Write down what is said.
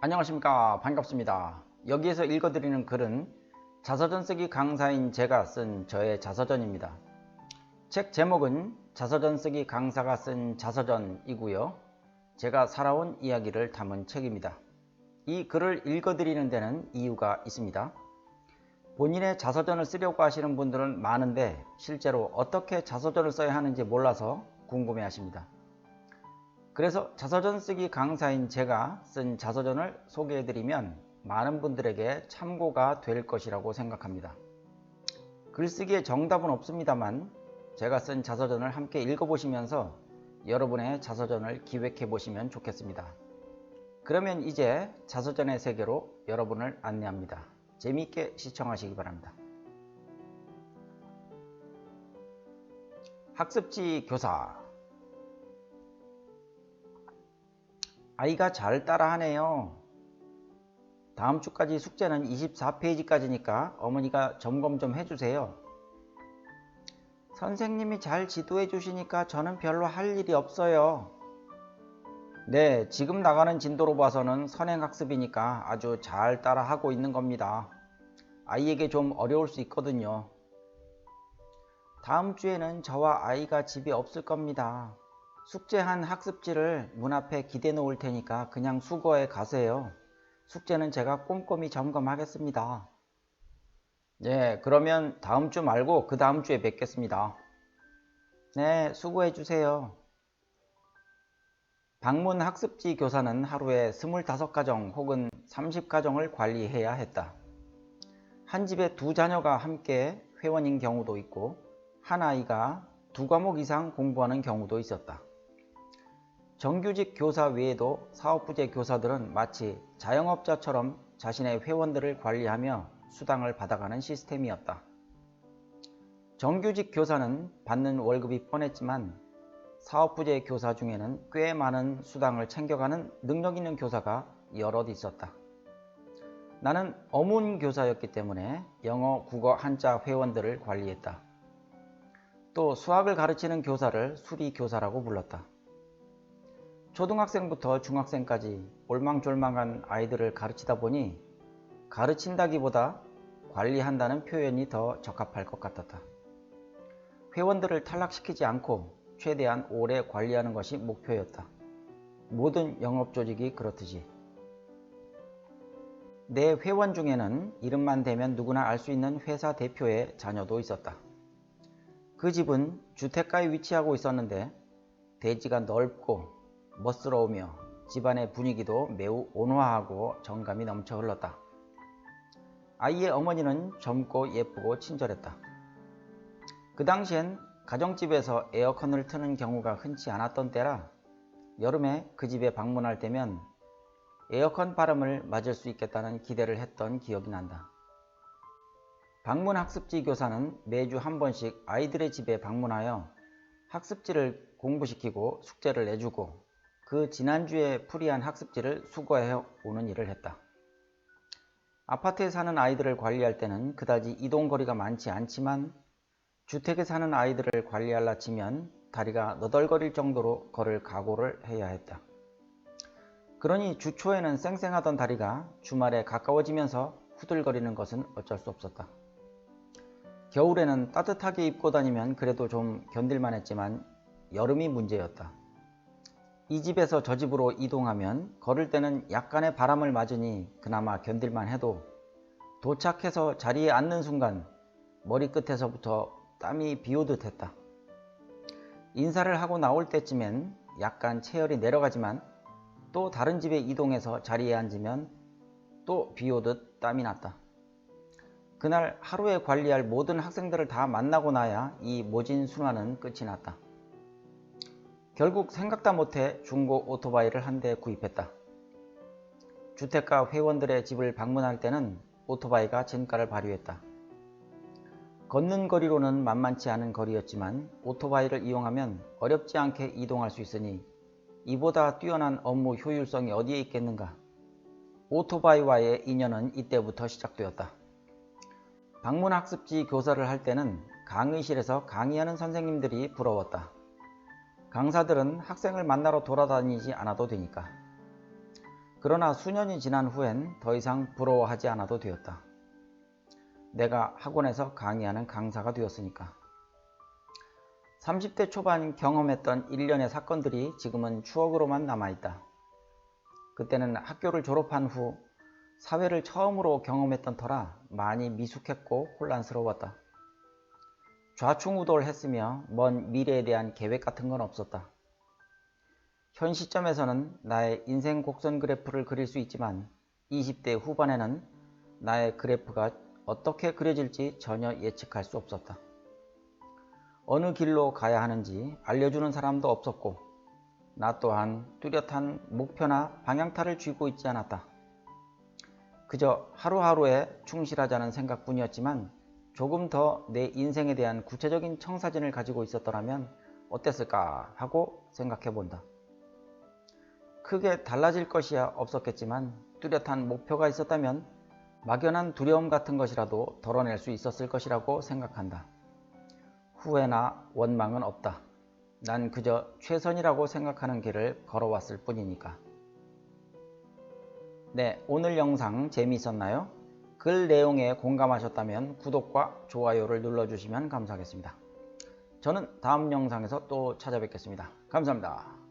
안녕하십니까. 반갑습니다. 여기에서 읽어드리는 글은 자서전 쓰기 강사인 제가 쓴 저의 자서전입니다. 책 제목은 자서전 쓰기 강사가 쓴 자서전이고요. 제가 살아온 이야기를 담은 책입니다. 이 글을 읽어드리는 데는 이유가 있습니다. 본인의 자서전을 쓰려고 하시는 분들은 많은데 실제로 어떻게 자서전을 써야 하는지 몰라서 궁금해 하십니다. 그래서 자서전 쓰기 강사인 제가 쓴 자서전을 소개해드리면 많은 분들에게 참고가 될 것이라고 생각합니다. 글쓰기에 정답은 없습니다만 제가 쓴 자서전을 함께 읽어보시면서 여러분의 자서전을 기획해 보시면 좋겠습니다. 그러면 이제 자서전의 세계로 여러분을 안내합니다. 재미있게 시청하시기 바랍니다. 학습지 교사. 아이가 잘 따라하네요. 다음 주까지 숙제는 24페이지까지니까 어머니가 점검 좀 해주세요. 선생님이 잘 지도해 주시니까 저는 별로 할 일이 없어요. 네, 지금 나가는 진도로 봐서는 선행학습이니까 아주 잘 따라하고 있는 겁니다. 아이에게 좀 어려울 수 있거든요. 다음 주에는 저와 아이가 집에 없을 겁니다. 숙제한 학습지를 문 앞에 기대 놓을 테니까 그냥 수거해 가세요. 숙제는 제가 꼼꼼히 점검하겠습니다. 네, 그러면 다음 주 말고 그 다음 주에 뵙겠습니다. 네, 수고해 주세요. 방문 학습지 교사는 하루에 25가정 혹은 30가정을 관리해야 했다. 한 집에 두 자녀가 함께 회원인 경우도 있고 한 아이가 2과목 이상 공부하는 경우도 있었다. 정규직 교사 외에도 사업부제 교사들은 마치 자영업자처럼 자신의 회원들을 관리하며 수당을 받아가는 시스템이었다. 정규직 교사는 받는 월급이 뻔했지만 사업부제 교사 중에는 꽤 많은 수당을 챙겨가는 능력 있는 교사가 여럿 있었다. 나는 어문 교사였기 때문에 영어, 국어, 한자 회원들을 관리했다. 또 수학을 가르치는 교사를 수리교사라고 불렀다. 초등학생부터 중학생까지 올망졸망한 아이들을 가르치다 보니 가르친다기보다 관리한다는 표현이 더 적합할 것 같았다. 회원들을 탈락시키지 않고 최대한 오래 관리하는 것이 목표였다. 모든 영업조직이 그렇듯이. 내 회원 중에는 이름만 대면 누구나 알 수 있는 회사 대표의 자녀도 있었다. 그 집은 주택가에 위치하고 있었는데 대지가 넓고 멋스러우며 집안의 분위기도 매우 온화하고 정감이 넘쳐 흘렀다. 아이의 어머니는 젊고 예쁘고 친절했다. 그 당시엔 가정집에서 에어컨을 트는 경우가 흔치 않았던 때라 여름에 그 집에 방문할 때면 에어컨 바람을 맞을 수 있겠다는 기대를 했던 기억이 난다. 방문 학습지 교사는 매주 한 번씩 아이들의 집에 방문하여 학습지를 공부시키고 숙제를 내주고 그 지난주에 풀이한 학습지를 수거해 오는 일을 했다. 아파트에 사는 아이들을 관리할 때는 그다지 이동거리가 많지 않지만 주택에 사는 아이들을 관리하려 치면 다리가 너덜거릴 정도로 걸을 각오를 해야 했다. 그러니 주 초에는 쌩쌩하던 다리가 주말에 가까워지면서 후들거리는 것은 어쩔 수 없었다. 겨울에는 따뜻하게 입고 다니면 그래도 좀 견딜만 했지만 여름이 문제였다. 이 집에서 저 집으로 이동하면 걸을 때는 약간의 바람을 맞으니 그나마 견딜만 해도 도착해서 자리에 앉는 순간 머리끝에서부터 땀이 비오듯 했다. 인사를 하고 나올 때쯤엔 약간 체열이 내려가지만 또 다른 집에 이동해서 자리에 앉으면 또 비오듯 땀이 났다. 그날 하루에 관리할 모든 학생들을 다 만나고 나야 이 모진 순환은 끝이 났다. 결국 생각다 못해 중고 오토바이를 한 대 구입했다. 주택가 회원들의 집을 방문할 때는 오토바이가 진가를 발휘했다. 걷는 거리로는 만만치 않은 거리였지만 오토바이를 이용하면 어렵지 않게 이동할 수 있으니 이보다 뛰어난 업무 효율성이 어디에 있겠는가. 오토바이와의 인연은 이때부터 시작되었다. 방문학습지 교사를 할 때는 강의실에서 강의하는 선생님들이 부러웠다. 강사들은 학생을 만나러 돌아다니지 않아도 되니까. 그러나 수년이 지난 후엔 더 이상 부러워하지 않아도 되었다. 내가 학원에서 강의하는 강사가 되었으니까. 30대 초반 경험했던 일련의 사건들이 지금은 추억으로만 남아있다. 그때는 학교를 졸업한 후 사회를 처음으로 경험했던 터라 많이 미숙했고 혼란스러웠다. 좌충우돌했으며 먼 미래에 대한 계획 같은 건 없었다. 현 시점에서는 나의 인생 곡선 그래프를 그릴 수 있지만 20대 후반에는 나의 그래프가 어떻게 그려질지 전혀 예측할 수 없었다. 어느 길로 가야 하는지 알려주는 사람도 없었고 나 또한 뚜렷한 목표나 방향타를 쥐고 있지 않았다. 그저 하루하루에 충실하자는 생각뿐이었지만 조금 더 내 인생에 대한 구체적인 청사진을 가지고 있었더라면 어땠을까 하고 생각해 본다. 크게 달라질 것이야 없었겠지만 뚜렷한 목표가 있었다면 막연한 두려움 같은 것이라도 덜어낼 수 있었을 것이라고 생각한다. 후회나 원망은 없다. 난 그저 최선이라고 생각하는 길을 걸어왔을 뿐이니까. 네, 오늘 영상 재미있었나요? 글 내용에 공감하셨다면 구독과 좋아요를 눌러주시면 감사하겠습니다. 저는 다음 영상에서 또 찾아뵙겠습니다. 감사합니다.